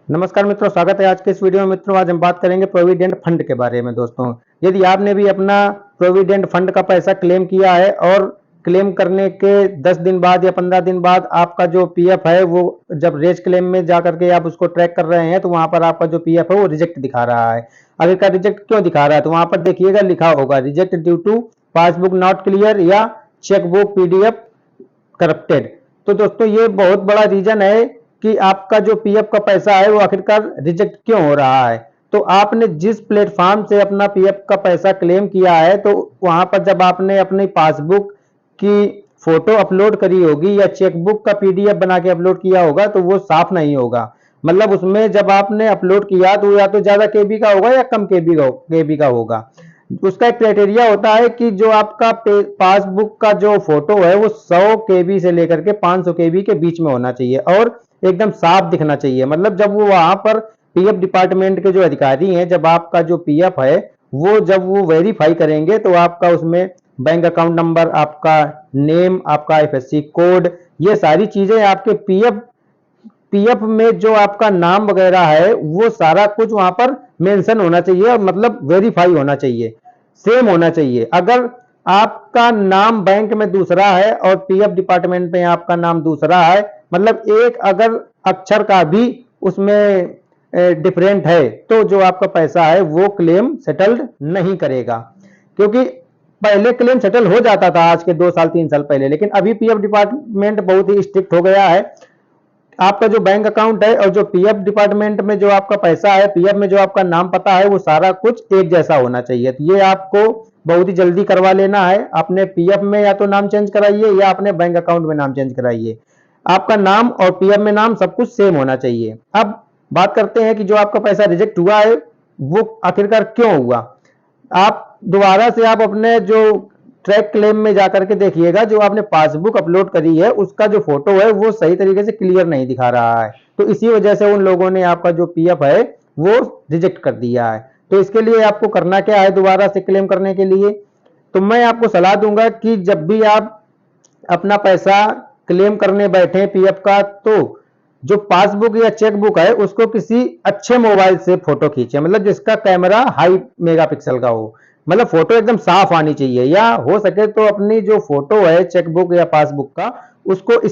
नमस्कार मित्रों, स्वागत है आज के इस वीडियो में। मित्रों, आज हम बात करेंगे प्रोविडेंट फंड के बारे में। दोस्तों, यदि आपने भी अपना प्रोविडेंट फंड का पैसा क्लेम किया है और क्लेम करने के 10 दिन बाद या 15 दिन बाद आपका जो पीएफ है वो जब रेज क्लेम में जाकर के आप उसको ट्रैक कर रहे हैं तो वहां पर आपका जो पीएफ है वो रिजेक्ट दिखा रहा है। आखिरकार रिजेक्ट क्यों दिखा रहा है? तो वहां पर देखिएगा लिखा होगा reject due to passbook not clear या चेकबुक पीडीएफ करप्टेड। तो दोस्तों, ये बहुत बड़ा रीजन है कि आपका जो पीएफ का पैसा है वो आखिरकार रिजेक्ट क्यों हो रहा है। तो आपने जिस प्लेटफॉर्म से अपना पीएफ का पैसा क्लेम किया है तो वहां पर जब आपने अपनी पासबुक की फोटो अपलोड करी होगी या चेकबुक का पीडीएफ बना के अपलोड किया होगा तो वो साफ नहीं होगा। मतलब उसमें जब आपने अपलोड किया तो या तो ज्यादा केबी का होगा या कम केबी का होगा। उसका एक क्राइटेरिया होता है कि जो आपका पासबुक का जो फोटो है वो 100 केबी से लेकर के 500 केबी के बीच में होना चाहिए और एकदम साफ दिखना चाहिए। मतलब जब वो वहां पर पीएफ डिपार्टमेंट के जो अधिकारी हैं, जब आपका जो पीएफ है वो जब वो वेरीफाई करेंगे तो आपका उसमें बैंक अकाउंट नंबर, आपका नेम, आपका आईएफएससी कोड, ये सारी चीजें आपके पीएफ में जो आपका नाम वगैरह है वो सारा कुछ वहां पर मेंशन होना चाहिए और मतलब वेरीफाई होना चाहिए, सेम होना चाहिए। अगर आपका नाम बैंक में दूसरा है और पीएफ डिपार्टमेंट में आपका नाम दूसरा है, मतलब एक अगर अक्षर का भी उसमें डिफरेंट है तो जो आपका पैसा है वो क्लेम सेटल्ड नहीं करेगा। क्योंकि पहले क्लेम सेटल हो जाता था आज के 2 साल 3 साल पहले, लेकिन अभी पीएफ डिपार्टमेंट बहुत ही स्ट्रिक्ट हो गया है। आपका जो बैंक अकाउंट है और जो पीएफ डिपार्टमेंट में जो आपका पैसा है, पीएफ में जो आपका नाम पता है वो सारा कुछ एक जैसा होना चाहिए। तो ये आपको बहुत ही जल्दी करवा लेना है। अपने पीएफ में या तो नाम चेंज कराइए या अपने बैंक अकाउंट में नाम चेंज कराइए। आपका नाम और पीएफ में नाम सब कुछ सेम होना चाहिए। अब बात करते हैं कि जो आपका पैसा रिजेक्ट हुआ है वो आखिरकार क्यों हुआ। आप दोबारा से आप अपने जो ट्रैक क्लेम में जाकर के देखिएगा, जो आपने पासबुक अपलोड करी है उसका जो फोटो है वो सही तरीके से क्लियर नहीं दिखा रहा है। तो इसी वजह से उन लोगों ने आपका जो पीएफ है वो रिजेक्ट कर दिया है। तो इसके लिए आपको करना क्या है दोबारा से क्लेम करने के लिए? तो मैं आपको सलाह दूंगा कि जब भी आप अपना पैसा क्लेम करने बैठे पीएफ का, तो जो पासबुक या चेकबुक है उसको किसी अच्छे मोबाइल से फोटो खींचे, मतलब जिसका कैमरा हाई मेगापिक्सल का हो। मतलब फोटो एकदम साफ आनी चाहिए, या हो सके तो अपनी जो फोटो है चेकबुक या पासबुक का उसको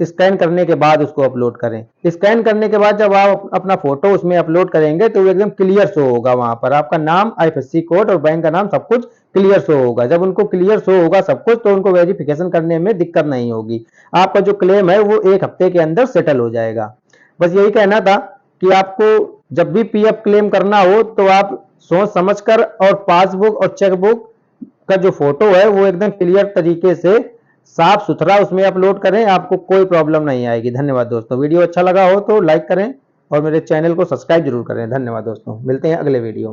स्कैन करने के बाद उसको अपलोड करें। स्कैन करने के बाद जब आप अपना फोटो उसमें अपलोड करेंगे तो वो एकदम क्लियर शो होगा। वहां पर आपका नाम, आईएफएससी कोड और बैंक का नाम सब कुछ क्लियर शो होगा। जब उनको क्लियर शो होगा सब कुछ तो उनको वेरिफिकेशन करने में दिक्कत नहीं होगी। आपका जो क्लेम है वो 1 हफ्ते के अंदर सेटल हो जाएगा। बस यही कहना था कि आपको जब भी पीएफ क्लेम करना हो तो आप सोच समझकर और पासबुक और चेकबुक का जो फोटो है वो एकदम क्लियर तरीके से साफ सुथरा उसमें अपलोड करें, आपको कोई प्रॉब्लम नहीं आएगी। धन्यवाद दोस्तों। वीडियो अच्छा लगा हो तो लाइक करें और मेरे चैनल को सब्सक्राइब जरूर करें। धन्यवाद दोस्तों, मिलते हैं अगले वीडियो में।